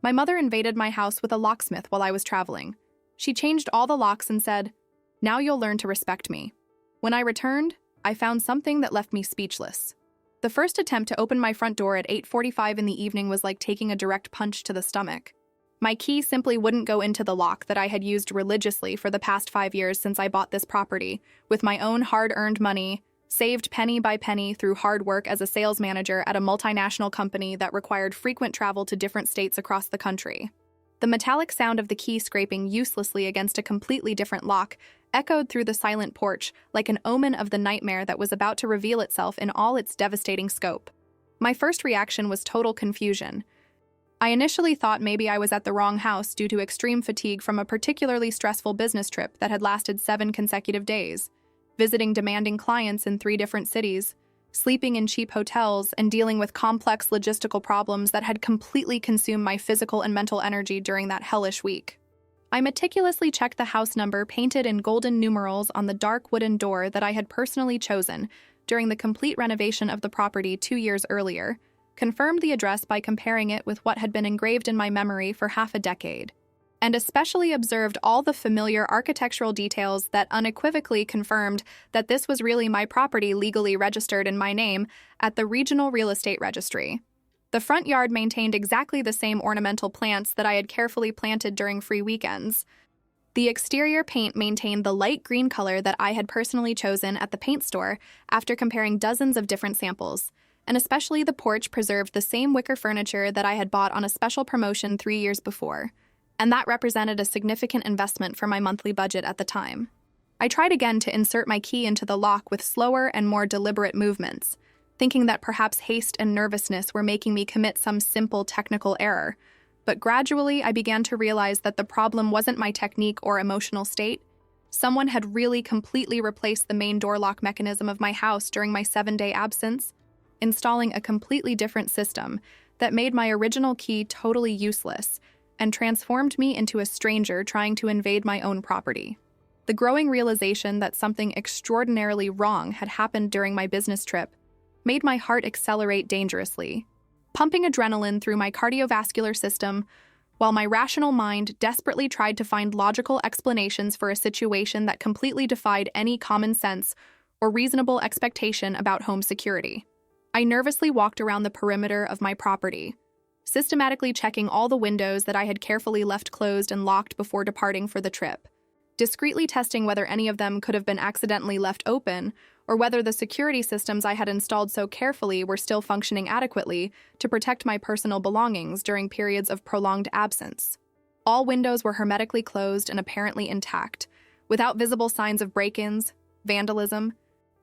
My mother invaded my house with a locksmith while I was traveling. She changed all the locks and said, "Now you'll learn to respect me." When I returned, I found something that left me speechless. The first attempt to open my front door at 8:45 in the evening was like taking a direct punch to the stomach. My key simply wouldn't go into the lock that I had used religiously for the past 5 years since I bought this property, with my own hard-earned money, saved penny by penny through hard work as a sales manager at a multinational company that required frequent travel to different states across the country. The metallic sound of the key scraping uselessly against a completely different lock echoed through the silent porch like an omen of the nightmare that was about to reveal itself in all its devastating scope. My first reaction was total confusion. I initially thought maybe I was at the wrong house due to extreme fatigue from a particularly stressful business trip that had lasted 7 consecutive days, visiting demanding clients in 3 different cities, sleeping in cheap hotels, and dealing with complex logistical problems that had completely consumed my physical and mental energy during that hellish week. I meticulously checked the house number painted in golden numerals on the dark wooden door that I had personally chosen during the complete renovation of the property 2 years earlier, confirmed the address by comparing it with what had been engraved in my memory for half a decade, and especially observed all the familiar architectural details that unequivocally confirmed that this was really my property legally registered in my name at the Regional Real Estate Registry. The front yard maintained exactly the same ornamental plants that I had carefully planted during free weekends. The exterior paint maintained the light green color that I had personally chosen at the paint store after comparing dozens of different samples, and especially the porch preserved the same wicker furniture that I had bought on a special promotion 3 years before, and that represented a significant investment for my monthly budget at the time. I tried again to insert my key into the lock with slower and more deliberate movements, thinking that perhaps haste and nervousness were making me commit some simple technical error, but gradually I began to realize that the problem wasn't my technique or emotional state. Someone had really completely replaced the main door lock mechanism of my house during my 7-day absence, installing a completely different system that made my original key totally useless and transformed me into a stranger trying to invade my own property. The growing realization that something extraordinarily wrong had happened during my business trip made my heart accelerate dangerously, pumping adrenaline through my cardiovascular system while my rational mind desperately tried to find logical explanations for a situation that completely defied any common sense or reasonable expectation about home security. I nervously walked around the perimeter of my property, systematically checking all the windows that I had carefully left closed and locked before departing for the trip, discreetly testing whether any of them could have been accidentally left open or whether the security systems I had installed so carefully were still functioning adequately to protect my personal belongings during periods of prolonged absence. All windows were hermetically closed and apparently intact, without visible signs of break-ins, vandalism,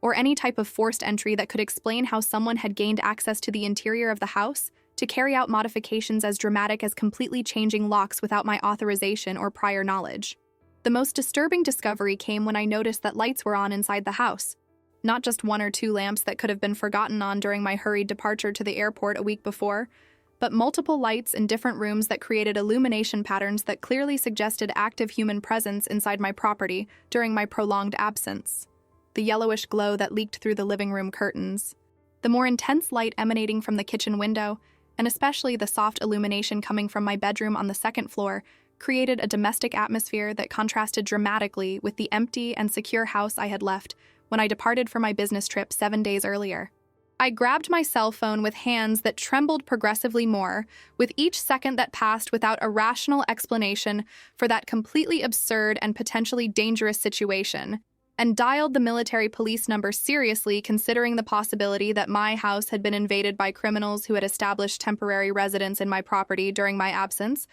or any type of forced entry that could explain how someone had gained access to the interior of the house to carry out modifications as dramatic as completely changing locks without my authorization or prior knowledge. The most disturbing discovery came when I noticed that lights were on inside the house, not just 1 or 2 lamps that could have been forgotten on during my hurried departure to the airport a week before, but multiple lights in different rooms that created illumination patterns that clearly suggested active human presence inside my property during my prolonged absence. The yellowish glow that leaked through the living room curtains, the more intense light emanating from the kitchen window, and especially the soft illumination coming from my bedroom on the 2nd floor, created a domestic atmosphere that contrasted dramatically with the empty and secure house I had left when I departed for my business trip 7 days earlier. I grabbed my cell phone with hands that trembled progressively more with each second that passed without a rational explanation for that completely absurd and potentially dangerous situation, and dialed the military police number seriously, considering the possibility that my house had been invaded by criminals who had established temporary residence in my property during my absence,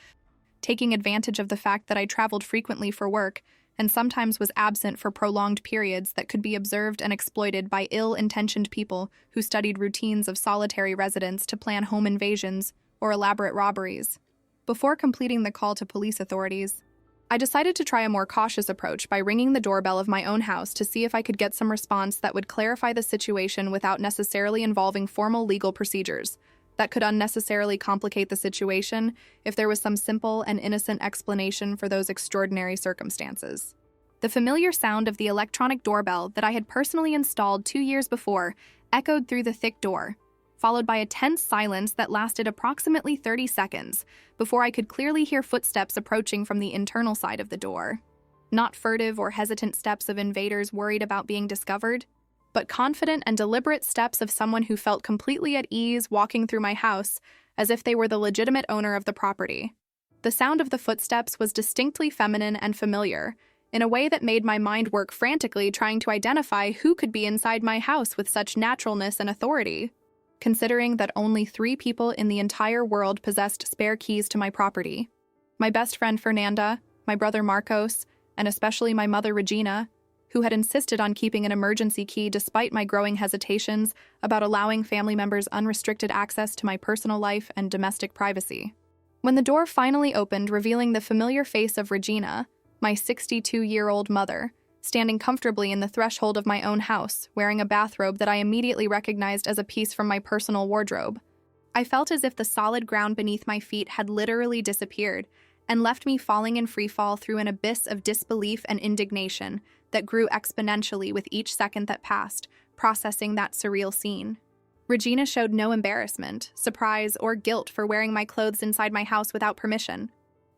taking advantage of the fact that I traveled frequently for work and sometimes was absent for prolonged periods that could be observed and exploited by ill-intentioned people who studied routines of solitary residence to plan home invasions or elaborate robberies. Before completing the call to police authorities, I decided to try a more cautious approach by ringing the doorbell of my own house to see if I could get some response that would clarify the situation without necessarily involving formal legal procedures that could unnecessarily complicate the situation if there was some simple and innocent explanation for those extraordinary circumstances. The familiar sound of the electronic doorbell that I had personally installed 2 years before echoed through the thick door, followed by a tense silence that lasted approximately 30 seconds before I could clearly hear footsteps approaching from the internal side of the door. Not furtive or hesitant steps of invaders worried about being discovered, but confident and deliberate steps of someone who felt completely at ease walking through my house as if they were the legitimate owner of the property. The sound of the footsteps was distinctly feminine and familiar, in a way that made my mind work frantically trying to identify who could be inside my house with such naturalness and authority. Considering that only 3 people in the entire world possessed spare keys to my property. My best friend Fernanda, my brother Marcos, and especially my mother Regina, who had insisted on keeping an emergency key despite my growing hesitations about allowing family members unrestricted access to my personal life and domestic privacy. When the door finally opened, revealing the familiar face of Regina, my 62-year-old mother, standing comfortably in the threshold of my own house, wearing a bathrobe that I immediately recognized as a piece from my personal wardrobe, I felt as if the solid ground beneath my feet had literally disappeared and left me falling in freefall through an abyss of disbelief and indignation that grew exponentially with each second that passed, processing that surreal scene. Regina showed no embarrassment, surprise, or guilt for wearing my clothes inside my house without permission.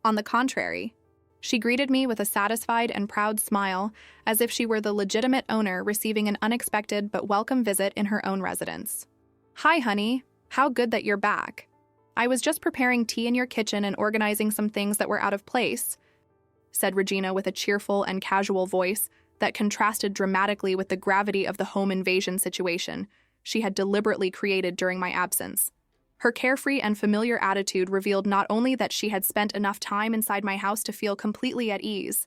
On the contrary, she greeted me with a satisfied and proud smile, as if she were the legitimate owner receiving an unexpected but welcome visit in her own residence. "Hi, honey. How good that you're back. I was just preparing tea in your kitchen and organizing some things that were out of place," said Regina with a cheerful and casual voice that contrasted dramatically with the gravity of the home invasion situation she had deliberately created during my absence. Her carefree and familiar attitude revealed not only that she had spent enough time inside my house to feel completely at ease,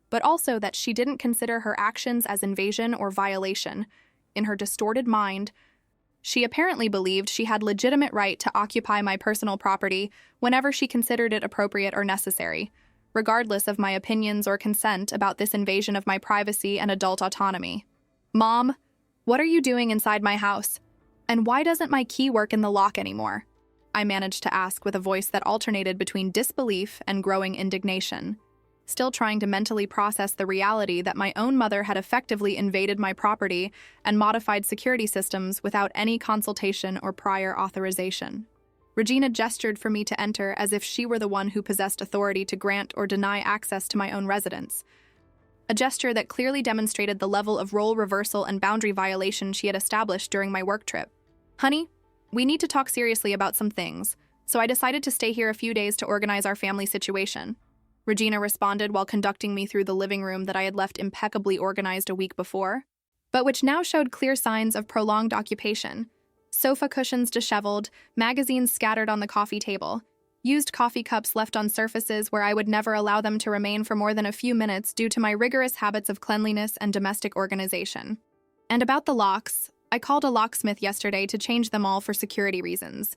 but also that she didn't consider her actions as invasion or violation. In her distorted mind, she apparently believed she had legitimate right to occupy my personal property whenever she considered it appropriate or necessary, regardless of my opinions or consent about this invasion of my privacy and adult autonomy. "Mom, what are you doing inside my house? And why doesn't my key work in the lock anymore?" I managed to ask with a voice that alternated between disbelief and growing indignation, still trying to mentally process the reality that my own mother had effectively invaded my property and modified security systems without any consultation or prior authorization. Regina gestured for me to enter as if she were the one who possessed authority to grant or deny access to my own residence, a gesture that clearly demonstrated the level of role reversal and boundary violation she had established during my work trip. "Honey, we need to talk seriously about some things, so I decided to stay here a few days to organize our family situation," Regina responded while conducting me through the living room that I had left impeccably organized a week before, but which now showed clear signs of prolonged occupation. Sofa cushions disheveled, magazines scattered on the coffee table, used coffee cups left on surfaces where I would never allow them to remain for more than a few minutes due to my rigorous habits of cleanliness and domestic organization. And about the locks, I called a locksmith yesterday to change them all for security reasons.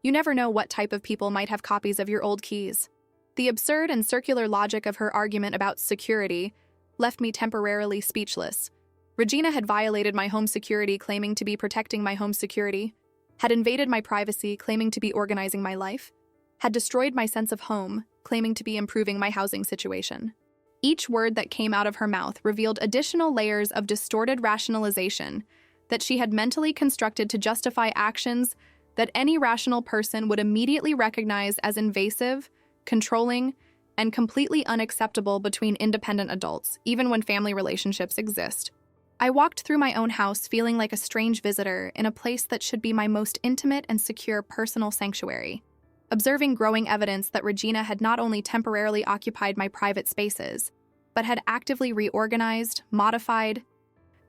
You never know what type of people might have copies of your old keys. The absurd and circular logic of her argument about security left me temporarily speechless. Regina had violated my home security, claiming to be protecting my home security, had invaded my privacy, claiming to be organizing my life, had destroyed my sense of home, claiming to be improving my housing situation. Each word that came out of her mouth revealed additional layers of distorted rationalization that she had mentally constructed to justify actions that any rational person would immediately recognize as invasive, controlling, and completely unacceptable between independent adults, even when family relationships exist. I walked through my own house feeling like a strange visitor in a place that should be my most intimate and secure personal sanctuary, observing growing evidence that Regina had not only temporarily occupied my private spaces, but had actively reorganized, modified,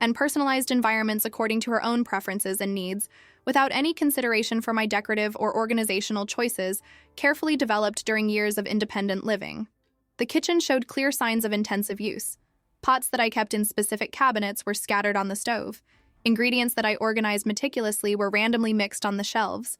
and personalized environments according to her own preferences and needs, without any consideration for my decorative or organizational choices carefully developed during years of independent living. The kitchen showed clear signs of intensive use. Pots that I kept in specific cabinets were scattered on the stove. Ingredients that I organized meticulously were randomly mixed on the shelves.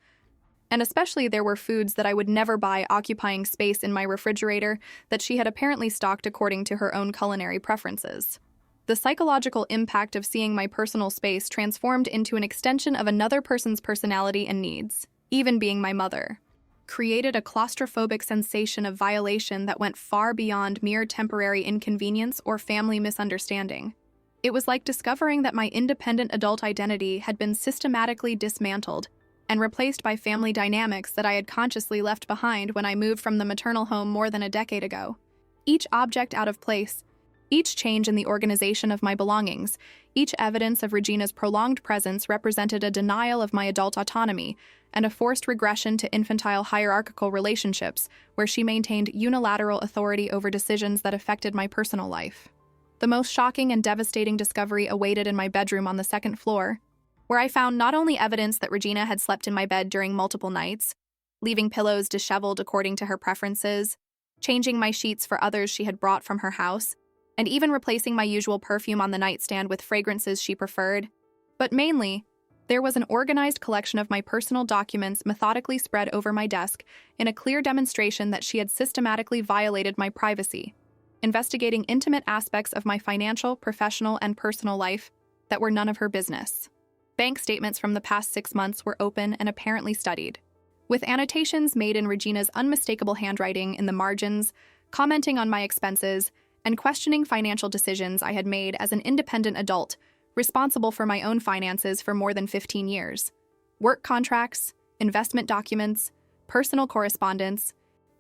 And especially there were foods that I would never buy occupying space in my refrigerator that she had apparently stocked according to her own culinary preferences. The psychological impact of seeing my personal space transformed into an extension of another person's personality and needs, even being my mother, created a claustrophobic sensation of violation that went far beyond mere temporary inconvenience or family misunderstanding. It was like discovering that my independent adult identity had been systematically dismantled and replaced by family dynamics that I had consciously left behind when I moved from the maternal home more than a decade ago. Each object out of place, each change in the organization of my belongings, each evidence of Regina's prolonged presence represented a denial of my adult autonomy and a forced regression to infantile hierarchical relationships where she maintained unilateral authority over decisions that affected my personal life. The most shocking and devastating discovery awaited in my bedroom on the second floor, where I found not only evidence that Regina had slept in my bed during multiple nights, leaving pillows disheveled according to her preferences, changing my sheets for others she had brought from her house, and even replacing my usual perfume on the nightstand with fragrances she preferred, but mainly, there was an organized collection of my personal documents methodically spread over my desk in a clear demonstration that she had systematically violated my privacy, investigating intimate aspects of my financial, professional, and personal life that were none of her business. Bank statements from the past 6 months were open and apparently studied, with annotations made in Regina's unmistakable handwriting in the margins, commenting on my expenses, and questioning financial decisions I had made as an independent adult, responsible for my own finances for more than 15 years. Work contracts, investment documents, personal correspondence,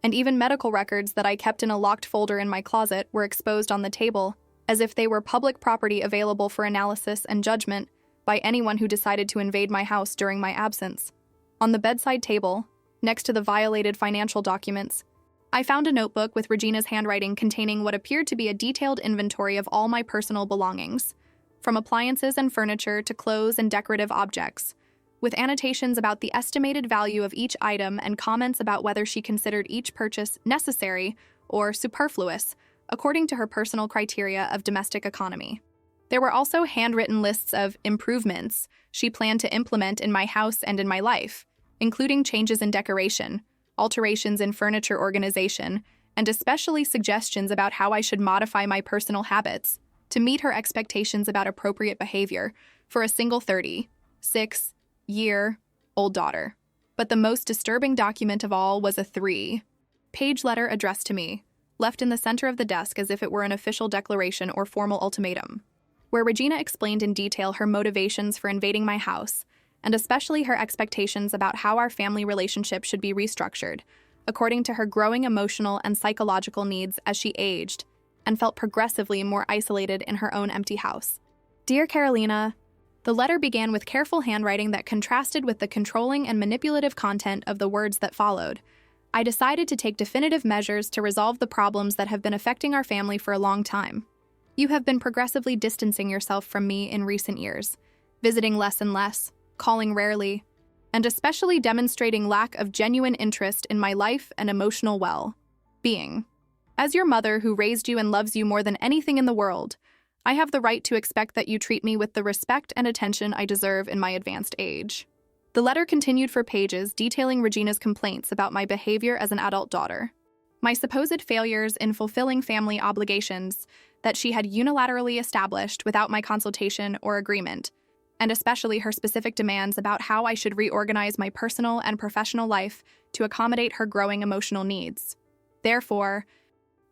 and even medical records that I kept in a locked folder in my closet were exposed on the table, as if they were public property available for analysis and judgment by anyone who decided to invade my house during my absence. On the bedside table, next to the violated financial documents, I found a notebook with Regina's handwriting containing what appeared to be a detailed inventory of all my personal belongings, from appliances and furniture to clothes and decorative objects, with annotations about the estimated value of each item and comments about whether she considered each purchase necessary or superfluous, according to her personal criteria of domestic economy. There were also handwritten lists of improvements she planned to implement in my house and in my life, including changes in decoration, alterations in furniture organization, and especially suggestions about how I should modify my personal habits to meet her expectations about appropriate behavior for a single 36-year-old daughter. But the most disturbing document of all was a 3-page letter addressed to me, left in the center of the desk as if it were an official declaration or formal ultimatum, where Regina explained in detail her motivations for invading my house, and especially her expectations about how our family relationship should be restructured, according to her growing emotional and psychological needs as she aged and felt progressively more isolated in her own empty house. Dear Carolina, the letter began with careful handwriting that contrasted with the controlling and manipulative content of the words that followed. I decided to take definitive measures to resolve the problems that have been affecting our family for a long time. You have been progressively distancing yourself from me in recent years, visiting less and less, calling rarely, and especially demonstrating lack of genuine interest in my life and emotional well-being. As your mother who raised you and loves you more than anything in the world, I have the right to expect that you treat me with the respect and attention I deserve in my advanced age. The letter continued for pages detailing Regina's complaints about my behavior as an adult daughter, my supposed failures in fulfilling family obligations that she had unilaterally established without my consultation or agreement, and especially her specific demands about how I should reorganize my personal and professional life to accommodate her growing emotional needs. Therefore,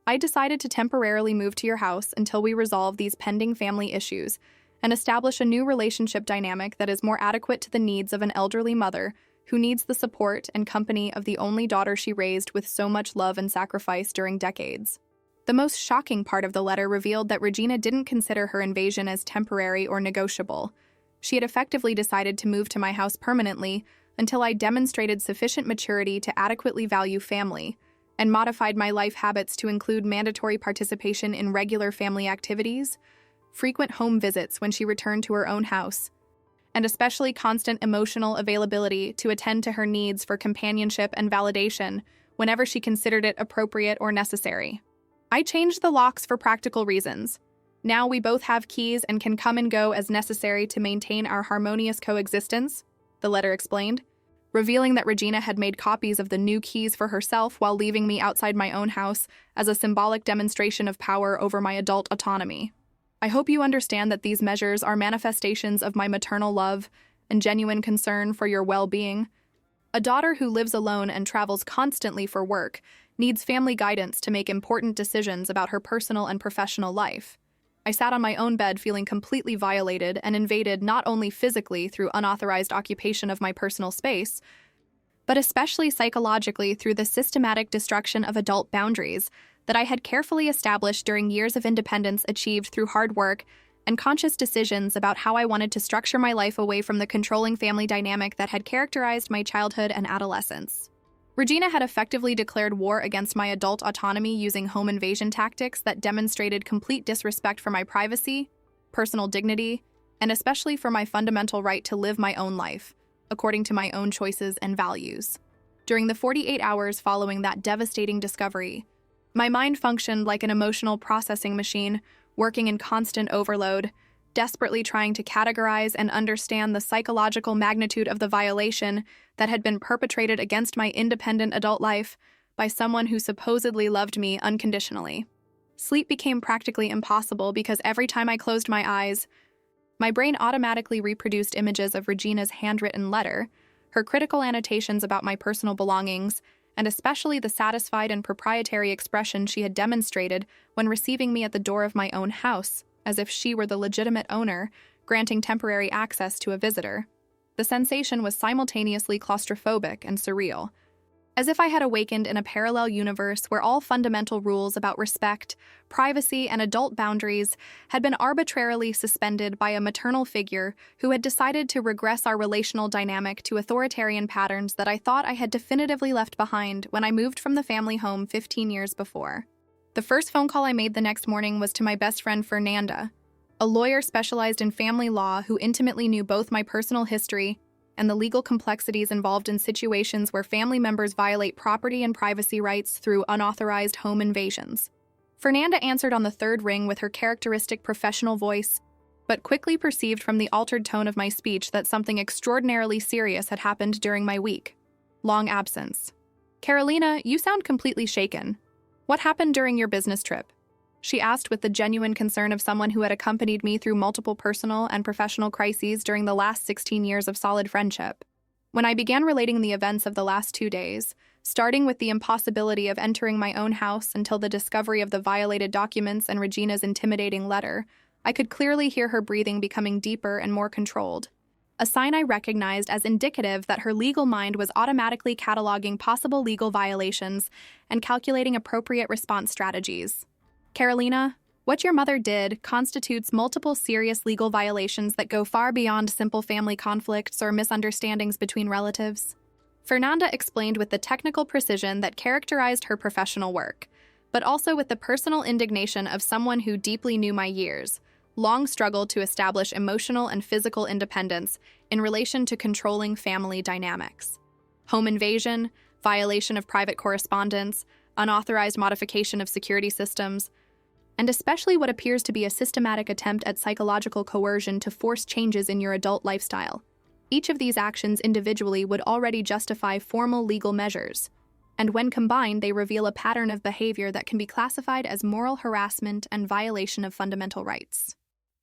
I decided to temporarily move to your house until we resolve these pending family issues and establish a new relationship dynamic that is more adequate to the needs of an elderly mother who needs the support and company of the only daughter she raised with so much love and sacrifice during decades. The most shocking part of the letter revealed that Regina didn't consider her invasion as temporary or negotiable. She had effectively decided to move to my house permanently until I demonstrated sufficient maturity to adequately value family, and modified my life habits to include mandatory participation in regular family activities, frequent home visits when she returned to her own house, and especially constant emotional availability to attend to her needs for companionship and validation whenever she considered it appropriate or necessary. I changed the locks for practical reasons. Now we both have keys and can come and go as necessary to maintain our harmonious coexistence, the letter explained, revealing that Regina had made copies of the new keys for herself while leaving me outside my own house as a symbolic demonstration of power over my adult autonomy. I hope you understand that these measures are manifestations of my maternal love and genuine concern for your well-being. A daughter who lives alone and travels constantly for work needs family guidance to make important decisions about her personal and professional life. I sat on my own bed feeling completely violated and invaded not only physically through unauthorized occupation of my personal space, but especially psychologically through the systematic destruction of adult boundaries that I had carefully established during years of independence achieved through hard work and conscious decisions about how I wanted to structure my life away from the controlling family dynamic that had characterized my childhood and adolescence. Regina had effectively declared war against my adult autonomy using home invasion tactics that demonstrated complete disrespect for my privacy, personal dignity, and especially for my fundamental right to live my own life, according to my own choices and values. During the 48 hours following that devastating discovery, my mind functioned like an emotional processing machine, working in constant overload, desperately trying to categorize and understand the psychological magnitude of the violation that had been perpetrated against my independent adult life by someone who supposedly loved me unconditionally. Sleep became practically impossible because every time I closed my eyes, my brain automatically reproduced images of Regina's handwritten letter, her critical annotations about my personal belongings, and especially the satisfied and proprietary expression she had demonstrated when receiving me at the door of my own house, as if she were the legitimate owner, granting temporary access to a visitor. The sensation was simultaneously claustrophobic and surreal, as if I had awakened in a parallel universe where all fundamental rules about respect, privacy, and adult boundaries had been arbitrarily suspended by a maternal figure who had decided to regress our relational dynamic to authoritarian patterns that I thought I had definitively left behind when I moved from the family home 15 years before. The first phone call I made the next morning was to my best friend Fernanda, a lawyer specialized in family law who intimately knew both my personal history and the legal complexities involved in situations where family members violate property and privacy rights through unauthorized home invasions. Fernanda answered on the third ring with her characteristic professional voice, but quickly perceived from the altered tone of my speech that something extraordinarily serious had happened during my week-long absence. "Carolina, you sound completely shaken. What happened during your business trip?" she asked with the genuine concern of someone who had accompanied me through multiple personal and professional crises during the last 16 years of solid friendship. When I began relating the events of the last 2 days, starting with the impossibility of entering my own house until the discovery of the violated documents and Regina's intimidating letter, I could clearly hear her breathing becoming deeper and more controlled, a sign I recognized as indicative that her legal mind was automatically cataloging possible legal violations and calculating appropriate response strategies. "Carolina, what your mother did constitutes multiple serious legal violations that go far beyond simple family conflicts or misunderstandings between relatives," Fernanda explained with the technical precision that characterized her professional work, but also with the personal indignation of someone who deeply knew my long struggle to establish emotional and physical independence in relation to controlling family dynamics. Home invasion, violation of private correspondence, unauthorized modification of security systems, and especially what appears to be a systematic attempt at psychological coercion to force changes in your adult lifestyle. Each of these actions individually would already justify formal legal measures, and when combined, they reveal a pattern of behavior that can be classified as moral harassment and violation of fundamental rights.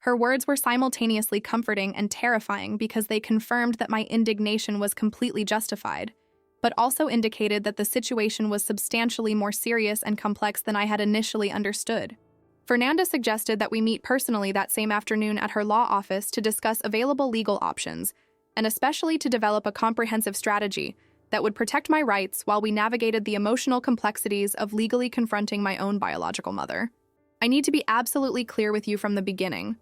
Her words were simultaneously comforting and terrifying because they confirmed that my indignation was completely justified, but also indicated that the situation was substantially more serious and complex than I had initially understood. Fernanda suggested that we meet personally that same afternoon at her law office to discuss available legal options, and especially to develop a comprehensive strategy that would protect my rights while we navigated the emotional complexities of legally confronting my own biological mother. "I need to be absolutely clear with you from the beginning.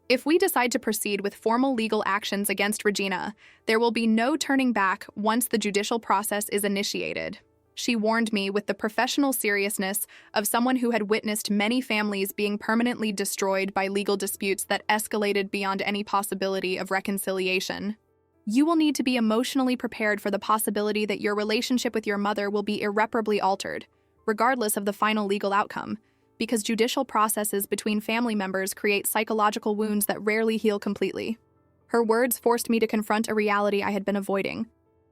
If we decide to proceed with formal legal actions against Regina, there will be no turning back once the judicial process is initiated," she warned me with the professional seriousness of someone who had witnessed many families being permanently destroyed by legal disputes that escalated beyond any possibility of reconciliation. "You will need to be emotionally prepared for the possibility that your relationship with your mother will be irreparably altered, regardless of the final legal outcome, because judicial processes between family members create psychological wounds that rarely heal completely." Her words forced me to confront a reality I had been avoiding: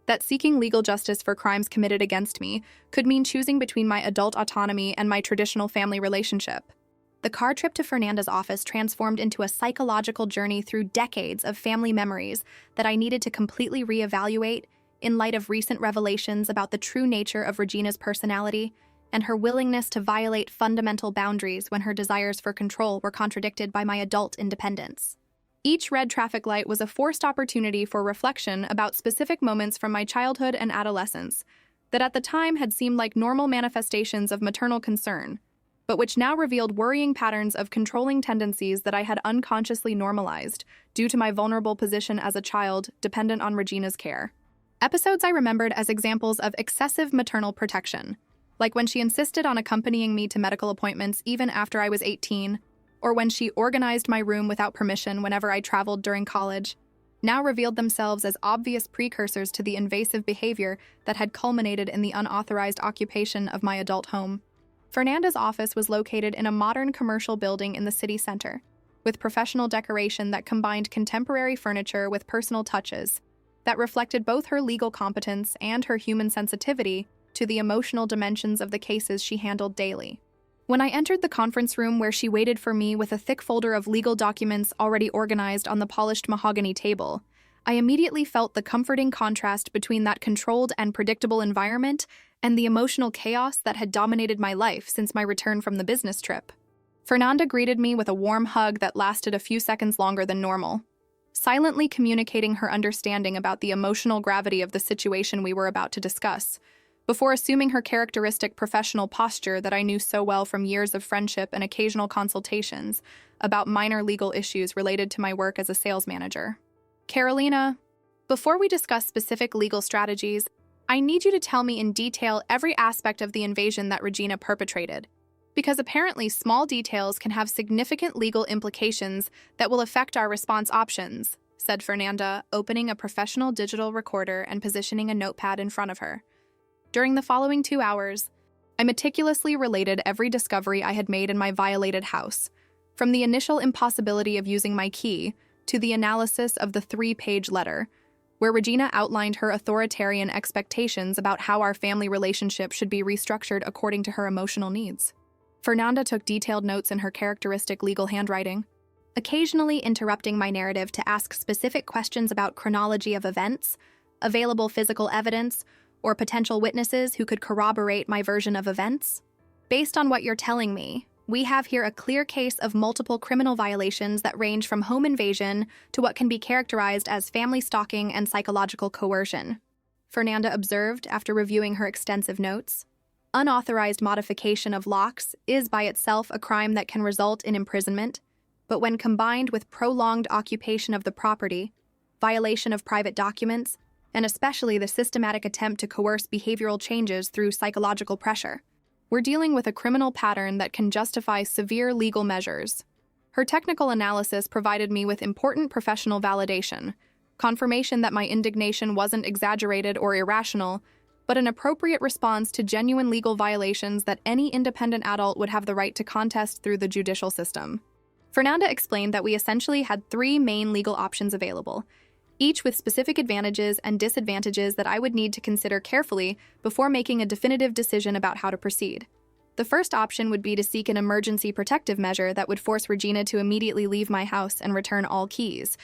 that seeking legal justice for crimes committed against me could mean choosing between my adult autonomy and my traditional family relationship. The car trip to Fernanda's office transformed into a psychological journey through decades of family memories that I needed to completely reevaluate in light of recent revelations about the true nature of Regina's personality and her willingness to violate fundamental boundaries when her desires for control were contradicted by my adult independence. Each red traffic light was a forced opportunity for reflection about specific moments from my childhood and adolescence that at the time had seemed like normal manifestations of maternal concern, but which now revealed worrying patterns of controlling tendencies that I had unconsciously normalized due to my vulnerable position as a child dependent on Regina's care. Episodes I remembered as examples of excessive maternal protection, like when she insisted on accompanying me to medical appointments even after I was 18, or when she organized my room without permission whenever I traveled during college, now revealed themselves as obvious precursors to the invasive behavior that had culminated in the unauthorized occupation of my adult home. Fernanda's office was located in a modern commercial building in the city center, with professional decoration that combined contemporary furniture with personal touches that reflected both her legal competence and her human sensitivity to the emotional dimensions of the cases she handled daily. When I entered the conference room where she waited for me with a thick folder of legal documents already organized on the polished mahogany table, I immediately felt the comforting contrast between that controlled and predictable environment and the emotional chaos that had dominated my life since my return from the business trip. Fernanda greeted me with a warm hug that lasted a few seconds longer than normal, silently communicating her understanding about the emotional gravity of the situation we were about to discuss, before assuming her characteristic professional posture that I knew so well from years of friendship and occasional consultations about minor legal issues related to my work as a sales manager. Carolina, before we discuss specific legal strategies, I need you to tell me in detail every aspect of the invasion that Regina perpetrated, because apparently small details can have significant legal implications that will affect our response options, said Fernanda, opening a professional digital recorder and positioning a notepad in front of her. During the following 2 hours, I meticulously related every discovery I had made in my violated house, from the initial impossibility of using my key to the analysis of the 3-page letter, where Regina outlined her authoritarian expectations about how our family relationship should be restructured according to her emotional needs. Fernanda took detailed notes in her characteristic legal handwriting, occasionally interrupting my narrative to ask specific questions about chronology of events, available physical evidence, or potential witnesses who could corroborate my version of events. Based on what you're telling me, we have here a clear case of multiple criminal violations that range from home invasion to what can be characterized as family stalking and psychological coercion, Fernanda observed after reviewing her extensive notes. Unauthorized modification of locks is by itself a crime that can result in imprisonment, but when combined with prolonged occupation of the property, violation of private documents, and especially the systematic attempt to coerce behavioral changes through psychological pressure, we're dealing with a criminal pattern that can justify severe legal measures. Her technical analysis provided me with important professional validation, confirmation that my indignation wasn't exaggerated or irrational, but an appropriate response to genuine legal violations that any independent adult would have the right to contest through the judicial system. Fernanda explained that we essentially had 3 main legal options available, each with specific advantages and disadvantages that I would need to consider carefully before making a definitive decision about how to proceed. The first option would be to seek an emergency protective measure that would force Regina to immediately leave my house and return all keys,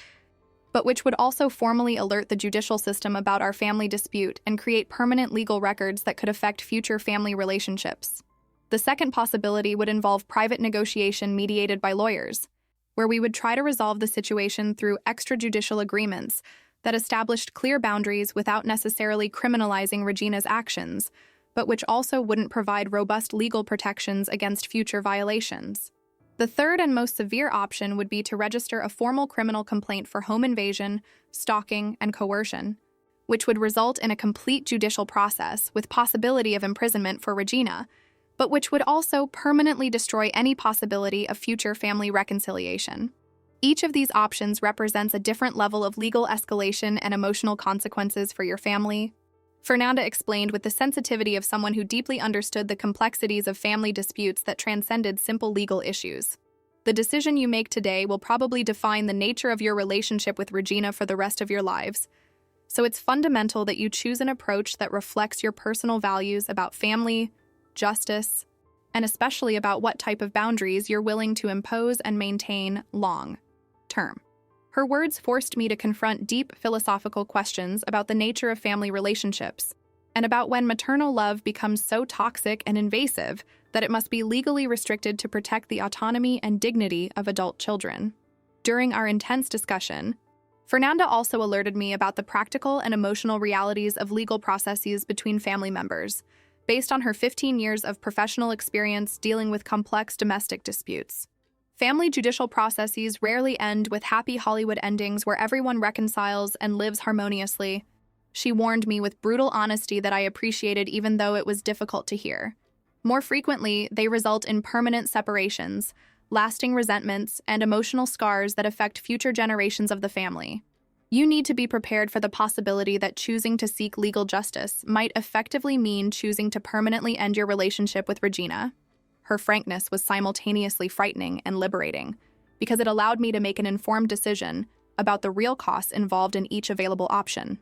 but which would also formally alert the judicial system about our family dispute and create permanent legal records that could affect future family relationships. The second possibility would involve private negotiation mediated by lawyers, where we would try to resolve the situation through extrajudicial agreements that established clear boundaries without necessarily criminalizing Regina's actions, but which also wouldn't provide robust legal protections against future violations. The third and most severe option would be to register a formal criminal complaint for home invasion, stalking, and coercion, which would result in a complete judicial process with possibility of imprisonment for Regina, but which would also permanently destroy any possibility of future family reconciliation. Each of these options represents a different level of legal escalation and emotional consequences for your family, Fernanda explained with the sensitivity of someone who deeply understood the complexities of family disputes that transcended simple legal issues. The decision you make today will probably define the nature of your relationship with Regina for the rest of your lives, so it's fundamental that you choose an approach that reflects your personal values about family, justice, and especially about what type of boundaries you're willing to impose and maintain long-term. Her words forced me to confront deep philosophical questions about the nature of family relationships and about when maternal love becomes so toxic and invasive that it must be legally restricted to protect the autonomy and dignity of adult children. During our intense discussion, Fernanda also alerted me about the practical and emotional realities of legal processes between family members, based on her 15 years of professional experience dealing with complex domestic disputes. Family judicial processes rarely end with happy Hollywood endings where everyone reconciles and lives harmoniously. She warned me with brutal honesty that I appreciated even though it was difficult to hear. More frequently, they result in permanent separations, lasting resentments, and emotional scars that affect future generations of the family. You need to be prepared for the possibility that choosing to seek legal justice might effectively mean choosing to permanently end your relationship with Regina. Her frankness was simultaneously frightening and liberating, because it allowed me to make an informed decision about the real costs involved in each available option.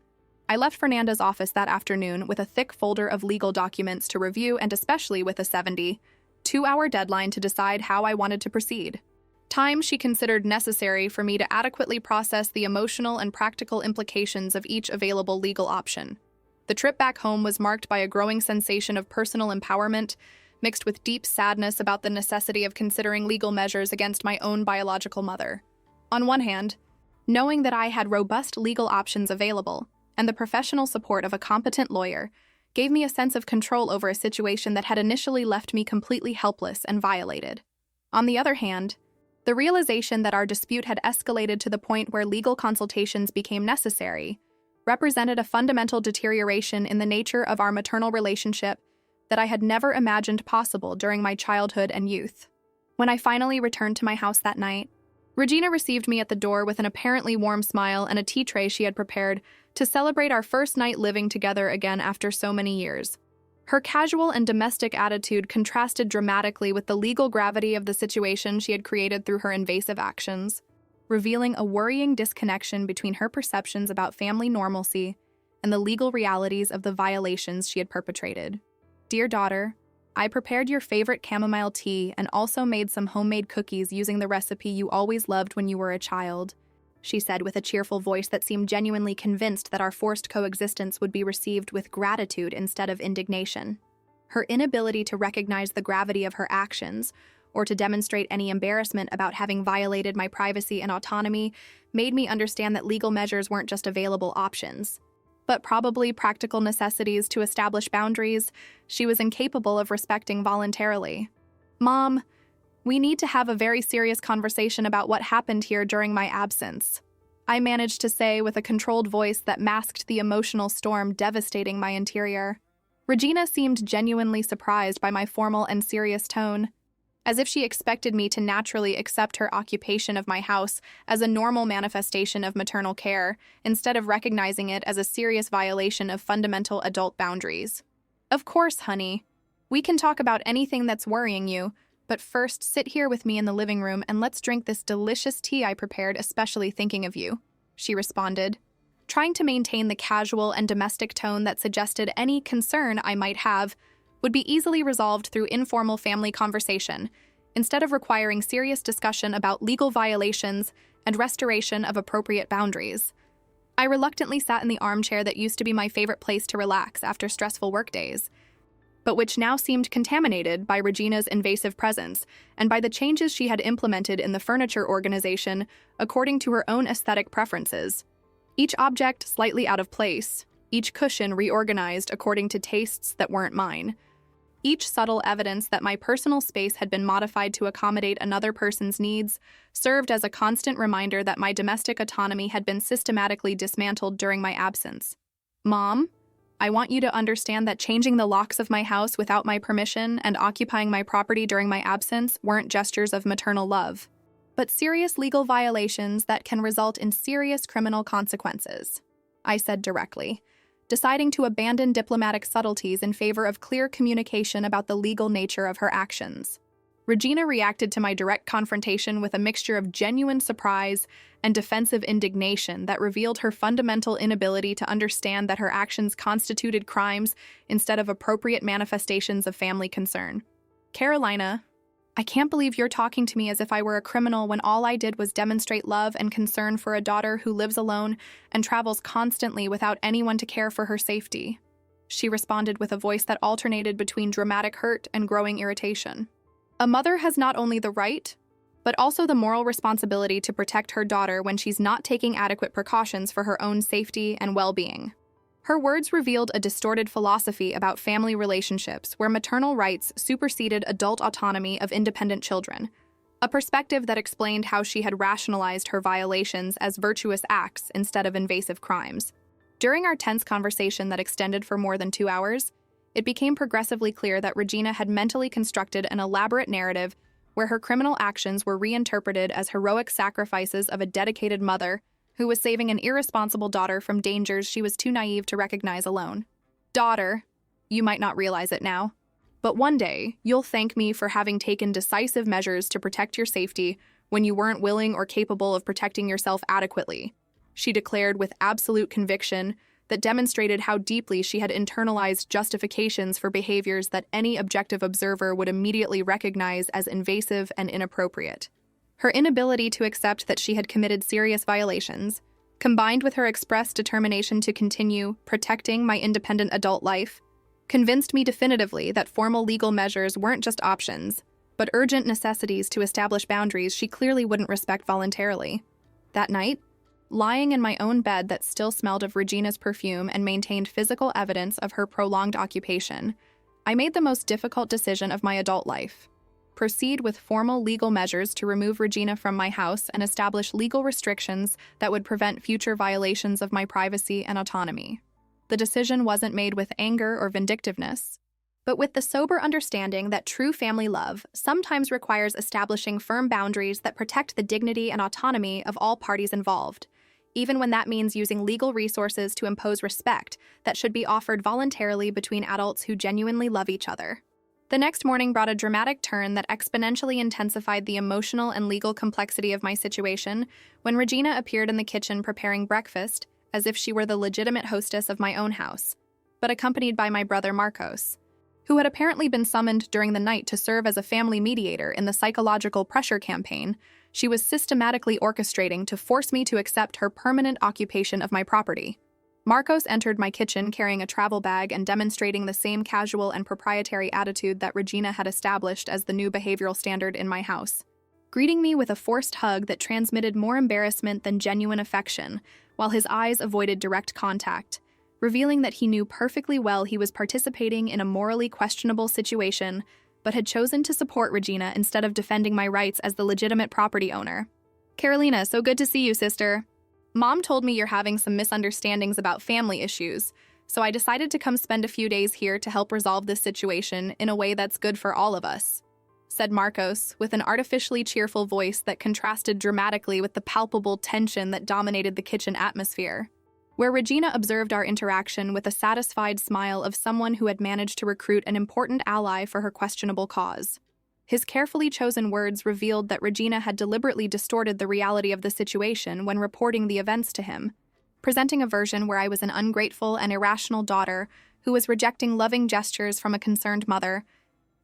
I left Fernanda's office that afternoon with a thick folder of legal documents to review and especially with a 72-hour deadline to decide how I wanted to proceed. Time she considered necessary for me to adequately process the emotional and practical implications of each available legal option. The trip back home was marked by a growing sensation of personal empowerment, mixed with deep sadness about the necessity of considering legal measures against my own biological mother. On one hand, knowing that I had robust legal options available and the professional support of a competent lawyer gave me a sense of control over a situation that had initially left me completely helpless and violated. On the other hand, the realization that our dispute had escalated to the point where legal consultations became necessary represented a fundamental deterioration in the nature of our maternal relationship that I had never imagined possible during my childhood and youth. When I finally returned to my house that night, Regina received me at the door with an apparently warm smile and a tea tray she had prepared to celebrate our first night living together again after so many years. Her casual and domestic attitude contrasted dramatically with the legal gravity of the situation she had created through her invasive actions, revealing a worrying disconnection between her perceptions about family normalcy and the legal realities of the violations she had perpetrated. Dear daughter, I prepared your favorite chamomile tea and also made some homemade cookies using the recipe you always loved when you were a child, she said with a cheerful voice that seemed genuinely convinced that our forced coexistence would be received with gratitude instead of indignation. Her inability to recognize the gravity of her actions, or to demonstrate any embarrassment about having violated my privacy and autonomy, made me understand that legal measures weren't just available options, but probably practical necessities to establish boundaries she was incapable of respecting voluntarily. Mom, we need to have a very serious conversation about what happened here during my absence, I managed to say with a controlled voice that masked the emotional storm devastating my interior. Regina seemed genuinely surprised by my formal and serious tone, as if she expected me to naturally accept her occupation of my house as a normal manifestation of maternal care, instead of recognizing it as a serious violation of fundamental adult boundaries. Of course, honey. We can talk about anything that's worrying you, but first sit here with me in the living room and let's drink this delicious tea I prepared especially thinking of you, she responded, trying to maintain the casual and domestic tone that suggested any concern I might have would be easily resolved through informal family conversation, instead of requiring serious discussion about legal violations and restoration of appropriate boundaries. I reluctantly sat in the armchair that used to be my favorite place to relax after stressful workdays, but which now seemed contaminated by Regina's invasive presence and by the changes she had implemented in the furniture organization according to her own aesthetic preferences. Each object slightly out of place, each cushion reorganized according to tastes that weren't mine. Each subtle evidence that my personal space had been modified to accommodate another person's needs served as a constant reminder that my domestic autonomy had been systematically dismantled during my absence. Mom, I want you to understand that changing the locks of my house without my permission and occupying my property during my absence weren't gestures of maternal love, but serious legal violations that can result in serious criminal consequences, I said directly, deciding to abandon diplomatic subtleties in favor of clear communication about the legal nature of her actions. Regina reacted to my direct confrontation with a mixture of genuine surprise and defensive indignation that revealed her fundamental inability to understand that her actions constituted crimes instead of appropriate manifestations of family concern. Carolina, I can't believe you're talking to me as if I were a criminal when all I did was demonstrate love and concern for a daughter who lives alone and travels constantly without anyone to care for her safety. she responded with a voice that alternated between dramatic hurt and growing irritation. A mother has not only the right, but also the moral responsibility to protect her daughter when she's not taking adequate precautions for her own safety and well-being. Her words revealed a distorted philosophy about family relationships where maternal rights superseded adult autonomy of independent children, a perspective that explained how she had rationalized her violations as virtuous acts instead of invasive crimes. During our tense conversation that extended for more than 2 hours, it became progressively clear that Regina had mentally constructed an elaborate narrative where her criminal actions were reinterpreted as heroic sacrifices of a dedicated mother who was saving an irresponsible daughter from dangers she was too naive to recognize alone. Daughter, you might not realize it now, but one day you'll thank me for having taken decisive measures to protect your safety when you weren't willing or capable of protecting yourself adequately, she declared with absolute conviction that demonstrated how deeply she had internalized justifications for behaviors that any objective observer would immediately recognize as invasive and inappropriate. Her inability to accept that she had committed serious violations, combined with her expressed determination to continue protecting my independent adult life, convinced me definitively that formal legal measures weren't just options, but urgent necessities to establish boundaries she clearly wouldn't respect voluntarily. That night, lying in my own bed that still smelled of Regina's perfume and maintained physical evidence of her prolonged occupation, I made the most difficult decision of my adult life: proceed with formal legal measures to remove Regina from my house and establish legal restrictions that would prevent future violations of my privacy and autonomy. The decision wasn't made with anger or vindictiveness, but with the sober understanding that true family love sometimes requires establishing firm boundaries that protect the dignity and autonomy of all parties involved, even when that means using legal resources to impose respect that should be offered voluntarily between adults who genuinely love each other. The next morning brought a dramatic turn that exponentially intensified the emotional and legal complexity of my situation when Regina appeared in the kitchen preparing breakfast as if she were the legitimate hostess of my own house, but accompanied by my brother Marcos, who had apparently been summoned during the night to serve as a family mediator in the psychological pressure campaign she was systematically orchestrating to force me to accept her permanent occupation of my property. Marcos entered my kitchen carrying a travel bag and demonstrating the same casual and proprietary attitude that Regina had established as the new behavioral standard in my house, greeting me with a forced hug that transmitted more embarrassment than genuine affection, while his eyes avoided direct contact, revealing that he knew perfectly well he was participating in a morally questionable situation, but had chosen to support Regina instead of defending my rights as the legitimate property owner. Carolina, so good to see you, sister. Mom told me you're having some misunderstandings about family issues, so I decided to come spend a few days here to help resolve this situation in a way that's good for all of us, said Marcos, with an artificially cheerful voice that contrasted dramatically with the palpable tension that dominated the kitchen atmosphere, where Regina observed our interaction with a satisfied smile of someone who had managed to recruit an important ally for her questionable cause. His carefully chosen words revealed that Regina had deliberately distorted the reality of the situation when reporting the events to him, presenting a version where I was an ungrateful and irrational daughter who was rejecting loving gestures from a concerned mother,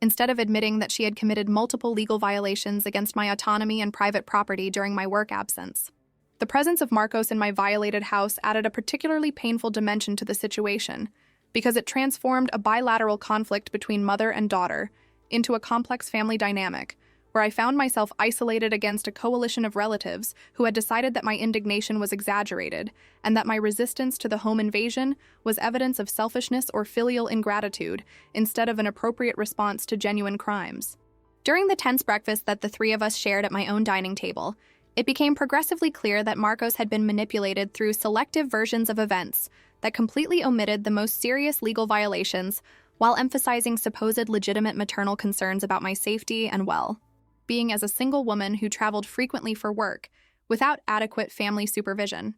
instead of admitting that she had committed multiple legal violations against my autonomy and private property during my work absence. The presence of Marcos in my violated house added a particularly painful dimension to the situation, because it transformed a bilateral conflict between mother and daughter into a complex family dynamic, where I found myself isolated against a coalition of relatives who had decided that my indignation was exaggerated, and that my resistance to the home invasion was evidence of selfishness or filial ingratitude instead of an appropriate response to genuine crimes. During the tense breakfast that the three of us shared at my own dining table, it became progressively clear that Marcos had been manipulated through selective versions of events that completely omitted the most serious legal violations while emphasizing supposed legitimate maternal concerns about my safety and well-being as a single woman who traveled frequently for work without adequate family supervision.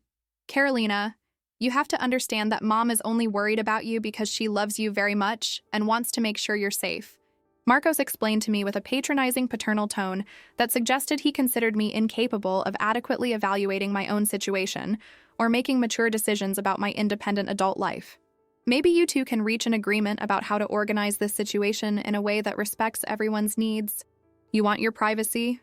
Carolina, you have to understand that Mom is only worried about you because she loves you very much and wants to make sure you're safe, Marcos explained to me with a patronizing paternal tone that suggested he considered me incapable of adequately evaluating my own situation or making mature decisions about my independent adult life. Maybe you two can reach an agreement about how to organize this situation in a way that respects everyone's needs. You want your privacy,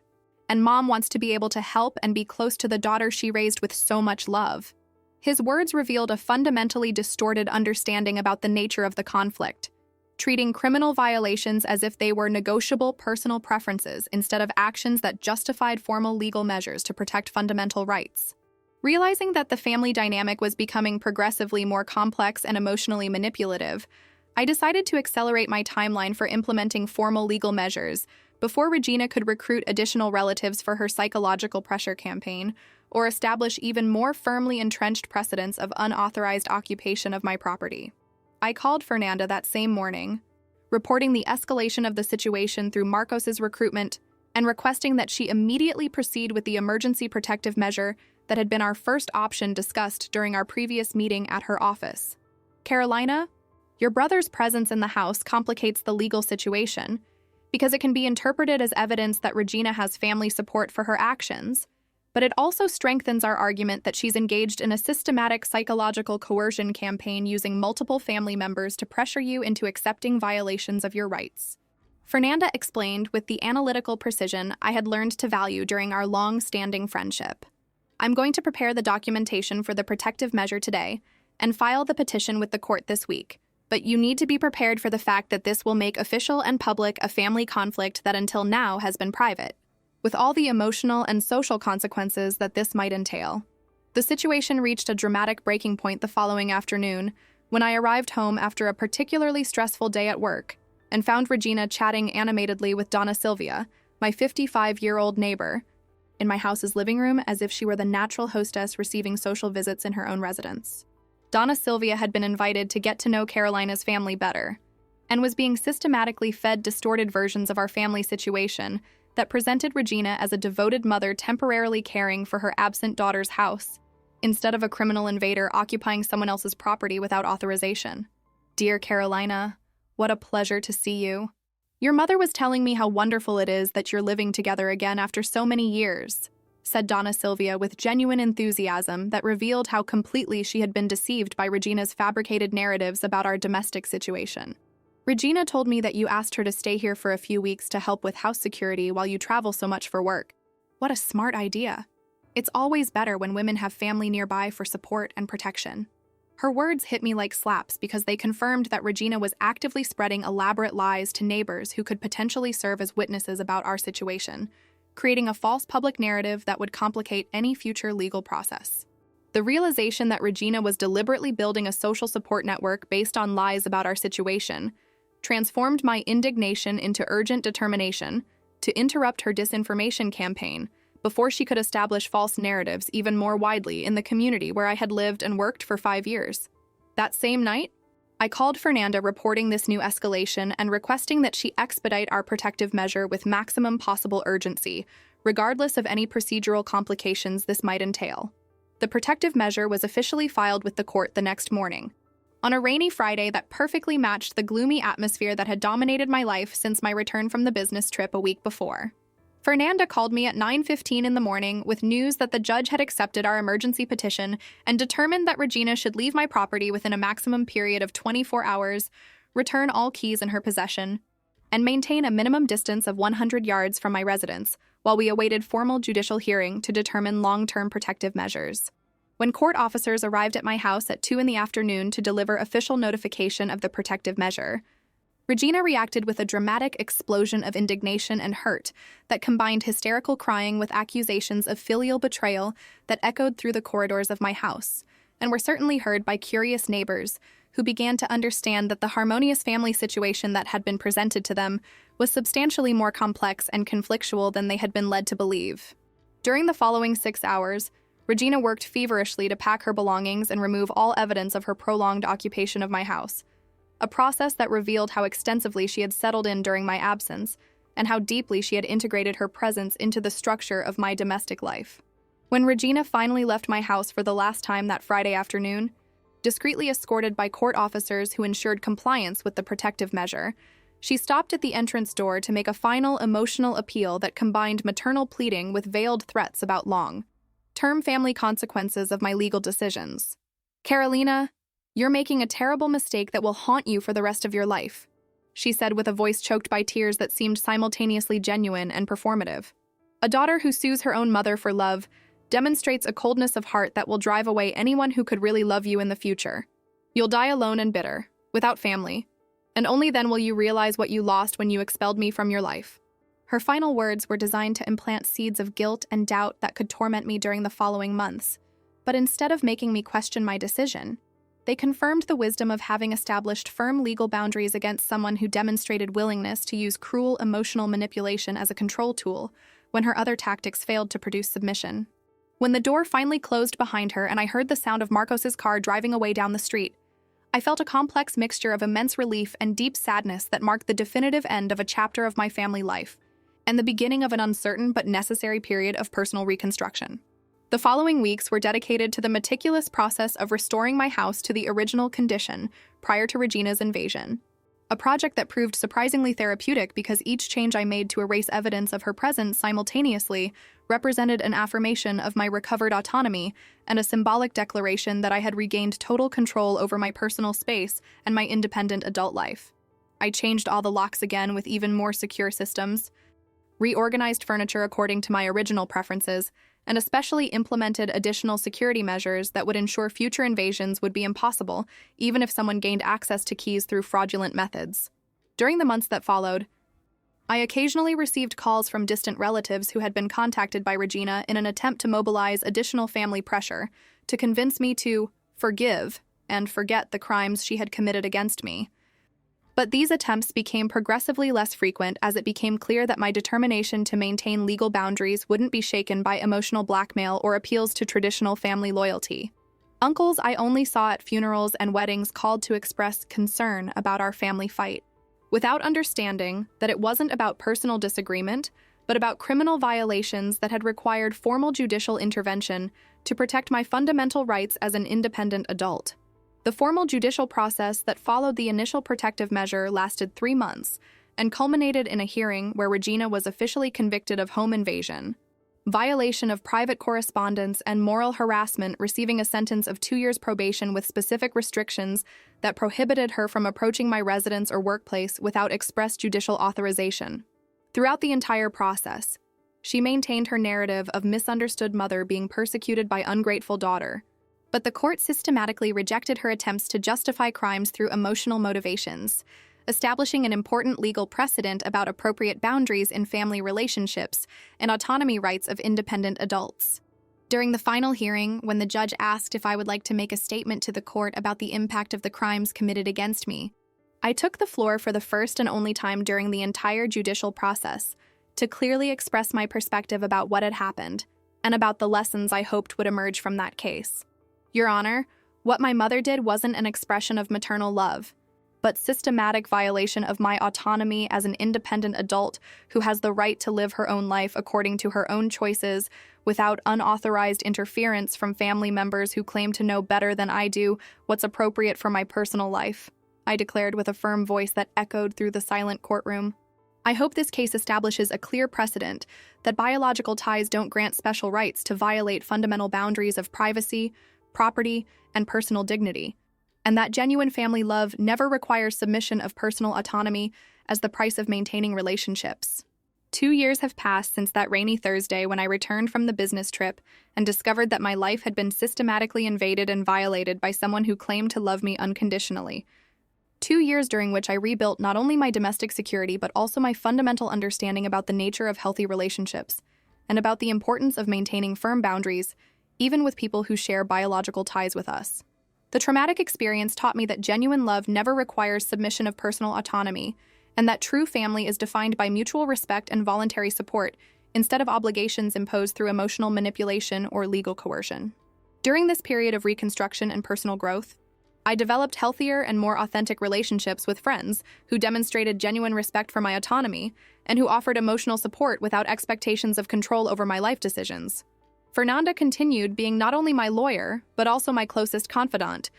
and Mom wants to be able to help and be close to the daughter she raised with so much love. His words revealed a fundamentally distorted understanding about the nature of the conflict, treating criminal violations as if they were negotiable personal preferences instead of actions that justified formal legal measures to protect fundamental rights. Realizing that the family dynamic was becoming progressively more complex and emotionally manipulative, I decided to accelerate my timeline for implementing formal legal measures before Regina could recruit additional relatives for her psychological pressure campaign or establish even more firmly entrenched precedents of unauthorized occupation of my property. I called Fernanda that same morning, reporting the escalation of the situation through Marcos's recruitment and requesting that she immediately proceed with the emergency protective measure that had been our first option discussed during our previous meeting at her office. Carolina, your brother's presence in the house complicates the legal situation because it can be interpreted as evidence that Regina has family support for her actions, but it also strengthens our argument that she's engaged in a systematic psychological coercion campaign using multiple family members to pressure you into accepting violations of your rights. Fernanda explained with the analytical precision I had learned to value during our long-standing friendship. I'm going to prepare the documentation for the protective measure today and file the petition with the court this week, but you need to be prepared for the fact that this will make official and public a family conflict that until now has been private, with all the emotional and social consequences that this might entail. The situation reached a dramatic breaking point the following afternoon when I arrived home after a particularly stressful day at work and found Regina chatting animatedly with Donna Silvia, my 55-year-old neighbor, in my house's living room as if she were the natural hostess receiving social visits in her own residence. Donna Silvia had been invited to get to know Carolina's family better and was being systematically fed distorted versions of our family situation that presented Regina as a devoted mother temporarily caring for her absent daughter's house, instead of a criminal invader occupying someone else's property without authorization. Dear Carolina, what a pleasure to see you. Your mother was telling me how wonderful it is that you're living together again after so many years, said Donna Silvia with genuine enthusiasm that revealed how completely she had been deceived by Regina's fabricated narratives about our domestic situation. Regina told me that you asked her to stay here for a few weeks to help with house security while you travel so much for work. What a smart idea. It's always better when women have family nearby for support and protection. Her words hit me like slaps because they confirmed that Regina was actively spreading elaborate lies to neighbors who could potentially serve as witnesses about our situation, creating a false public narrative that would complicate any future legal process. The realization that Regina was deliberately building a social support network based on lies about our situation transformed my indignation into urgent determination to interrupt her disinformation campaign before she could establish false narratives even more widely in the community where I had lived and worked for 5 years. That same night, I called Fernanda reporting this new escalation and requesting that she expedite our protective measure with maximum possible urgency, regardless of any procedural complications this might entail. The protective measure was officially filed with the court the next morning, on a rainy Friday that perfectly matched the gloomy atmosphere that had dominated my life since my return from the business trip a week before. Fernanda called me at 9:15 in the morning with news that the judge had accepted our emergency petition and determined that Regina should leave my property within a maximum period of 24 hours, return all keys in her possession, and maintain a minimum distance of 100 yards from my residence while we awaited formal judicial hearing to determine long-term protective measures. When court officers arrived at my house at 2 in the afternoon to deliver official notification of the protective measure, Regina reacted with a dramatic explosion of indignation and hurt that combined hysterical crying with accusations of filial betrayal that echoed through the corridors of my house, and were certainly heard by curious neighbors who began to understand that the harmonious family situation that had been presented to them was substantially more complex and conflictual than they had been led to believe. During the following 6 hours, Regina worked feverishly to pack her belongings and remove all evidence of her prolonged occupation of my house, a process that revealed how extensively she had settled in during my absence and how deeply she had integrated her presence into the structure of my domestic life. When Regina finally left my house for the last time that Friday afternoon, discreetly escorted by court officers who ensured compliance with the protective measure, she stopped at the entrance door to make a final emotional appeal that combined maternal pleading with veiled threats about long-term family consequences of my legal decisions. Carolina, you're making a terrible mistake that will haunt you for the rest of your life, she said with a voice choked by tears that seemed simultaneously genuine and performative. A daughter who sues her own mother for love demonstrates a coldness of heart that will drive away anyone who could really love you in the future. You'll die alone and bitter, without family, and only then will you realize what you lost when you expelled me from your life." Her final words were designed to implant seeds of guilt and doubt that could torment me during the following months. But instead of making me question my decision, they confirmed the wisdom of having established firm legal boundaries against someone who demonstrated willingness to use cruel emotional manipulation as a control tool when her other tactics failed to produce submission. When the door finally closed behind her and I heard the sound of Marcos's car driving away down the street, I felt a complex mixture of immense relief and deep sadness that marked the definitive end of a chapter of my family life and the beginning of an uncertain but necessary period of personal reconstruction. The following weeks were dedicated to the meticulous process of restoring my house to the original condition prior to Regina's invasion, a project that proved surprisingly therapeutic because each change I made to erase evidence of her presence simultaneously represented an affirmation of my recovered autonomy and a symbolic declaration that I had regained total control over my personal space and my independent adult life. I changed all the locks again with even more secure systems, reorganized furniture according to my original preferences, and especially implemented additional security measures that would ensure future invasions would be impossible, even if someone gained access to keys through fraudulent methods. During the months that followed, I occasionally received calls from distant relatives who had been contacted by Regina in an attempt to mobilize additional family pressure to convince me to forgive and forget the crimes she had committed against me. But these attempts became progressively less frequent as it became clear that my determination to maintain legal boundaries wouldn't be shaken by emotional blackmail or appeals to traditional family loyalty. Uncles I only saw at funerals and weddings called to express concern about our family fight, without understanding that it wasn't about personal disagreement, but about criminal violations that had required formal judicial intervention to protect my fundamental rights as an independent adult. The formal judicial process that followed the initial protective measure lasted 3 months and culminated in a hearing where Regina was officially convicted of home invasion, violation of private correspondence, and moral harassment, receiving a sentence of 2 years probation with specific restrictions that prohibited her from approaching my residence or workplace without express judicial authorization. Throughout the entire process, she maintained her narrative of misunderstood mother being persecuted by ungrateful daughter, but the court systematically rejected her attempts to justify crimes through emotional motivations, establishing an important legal precedent about appropriate boundaries in family relationships and autonomy rights of independent adults. During the final hearing, when the judge asked if I would like to make a statement to the court about the impact of the crimes committed against me, I took the floor for the first and only time during the entire judicial process to clearly express my perspective about what had happened and about the lessons I hoped would emerge from that case. Your Honor, what my mother did wasn't an expression of maternal love, but systematic violation of my autonomy as an independent adult who has the right to live her own life according to her own choices without unauthorized interference from family members who claim to know better than I do what's appropriate for my personal life, I declared with a firm voice that echoed through the silent courtroom. I hope this case establishes a clear precedent that biological ties don't grant special rights to violate fundamental boundaries of privacy, property, and personal dignity, and that genuine family love never requires submission of personal autonomy as the price of maintaining relationships. 2 years have passed since that rainy Thursday when I returned from the business trip and discovered that my life had been systematically invaded and violated by someone who claimed to love me unconditionally. 2 years during which I rebuilt not only my domestic security but also my fundamental understanding about the nature of healthy relationships and about the importance of maintaining firm boundaries, even with people who share biological ties with us. The traumatic experience taught me that genuine love never requires submission of personal autonomy, and that true family is defined by mutual respect and voluntary support, instead of obligations imposed through emotional manipulation or legal coercion. During this period of reconstruction and personal growth, I developed healthier and more authentic relationships with friends who demonstrated genuine respect for my autonomy and who offered emotional support without expectations of control over my life decisions. Fernanda continued being not only my lawyer, but also my closest confidant,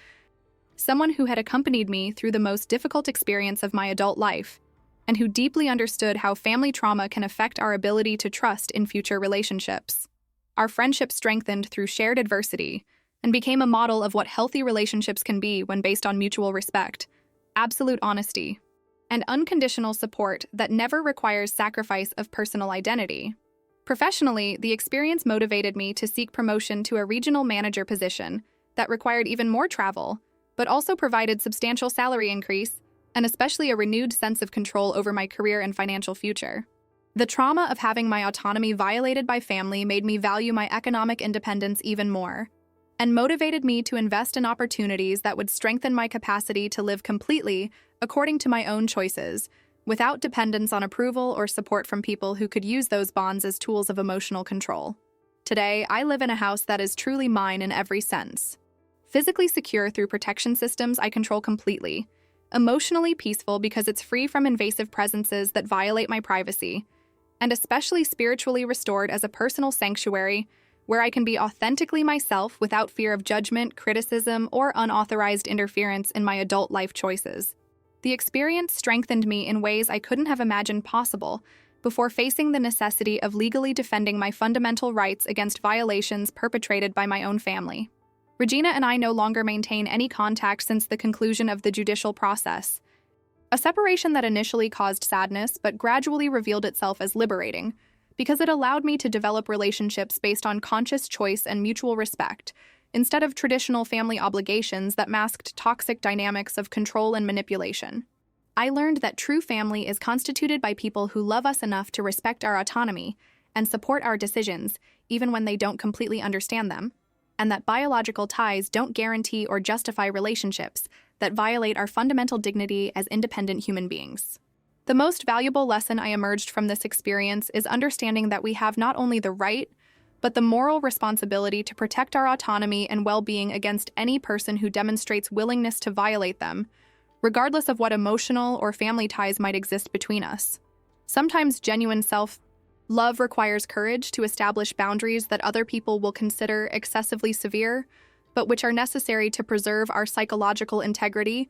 someone who had accompanied me through the most difficult experience of my adult life, and who deeply understood how family trauma can affect our ability to trust in future relationships. Our friendship strengthened through shared adversity and became a model of what healthy relationships can be when based on mutual respect, absolute honesty, and unconditional support that never requires sacrifice of personal identity. Professionally, the experience motivated me to seek promotion to a regional manager position that required even more travel, but also provided substantial salary increase and especially a renewed sense of control over my career and financial future. The trauma of having my autonomy violated by family made me value my economic independence even more, and motivated me to invest in opportunities that would strengthen my capacity to live completely according to my own choices, without dependence on approval or support from people who could use those bonds as tools of emotional control. Today, I live in a house that is truly mine in every sense. Physically secure through protection systems I control completely, emotionally peaceful because it's free from invasive presences that violate my privacy, and especially spiritually restored as a personal sanctuary where I can be authentically myself without fear of judgment, criticism, or unauthorized interference in my adult life choices. The experience strengthened me in ways I couldn't have imagined possible before facing the necessity of legally defending my fundamental rights against violations perpetrated by my own family. Regina and I no longer maintain any contact since the conclusion of the judicial process, a separation that initially caused sadness but gradually revealed itself as liberating, because it allowed me to develop relationships based on conscious choice and mutual respect, instead of traditional family obligations that masked toxic dynamics of control and manipulation. I learned that true family is constituted by people who love us enough to respect our autonomy and support our decisions, even when they don't completely understand them, and that biological ties don't guarantee or justify relationships that violate our fundamental dignity as independent human beings. The most valuable lesson I emerged from this experience is understanding that we have not only the right, but the moral responsibility to protect our autonomy and well-being against any person who demonstrates willingness to violate them, regardless of what emotional or family ties might exist between us. Sometimes genuine self-love requires courage to establish boundaries that other people will consider excessively severe, but which are necessary to preserve our psychological integrity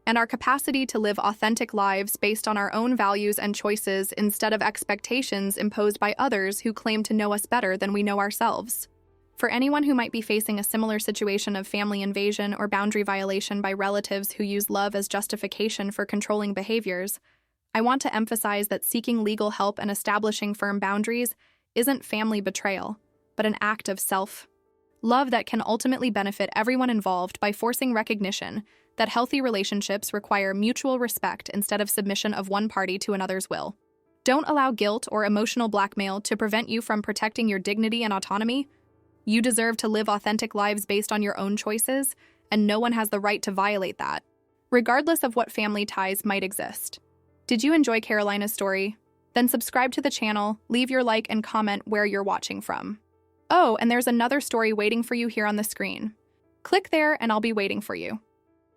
and our capacity to live authentic lives based on our own values and choices instead of expectations imposed by others who claim to know us better than we know ourselves. For anyone who might be facing a similar situation of family invasion or boundary violation by relatives who use love as justification for controlling behaviors, I want to emphasize that seeking legal help and establishing firm boundaries isn't family betrayal, but an act of self-love that can ultimately benefit everyone involved by forcing recognition that healthy relationships require mutual respect instead of submission of one party to another's will. Don't allow guilt or emotional blackmail to prevent you from protecting your dignity and autonomy. You deserve to live authentic lives based on your own choices, and no one has the right to violate that, regardless of what family ties might exist. Did you enjoy Carolina's story? Then subscribe to the channel, leave your like, and comment where you're watching from. Oh, and there's another story waiting for you here on the screen. Click there and I'll be waiting for you.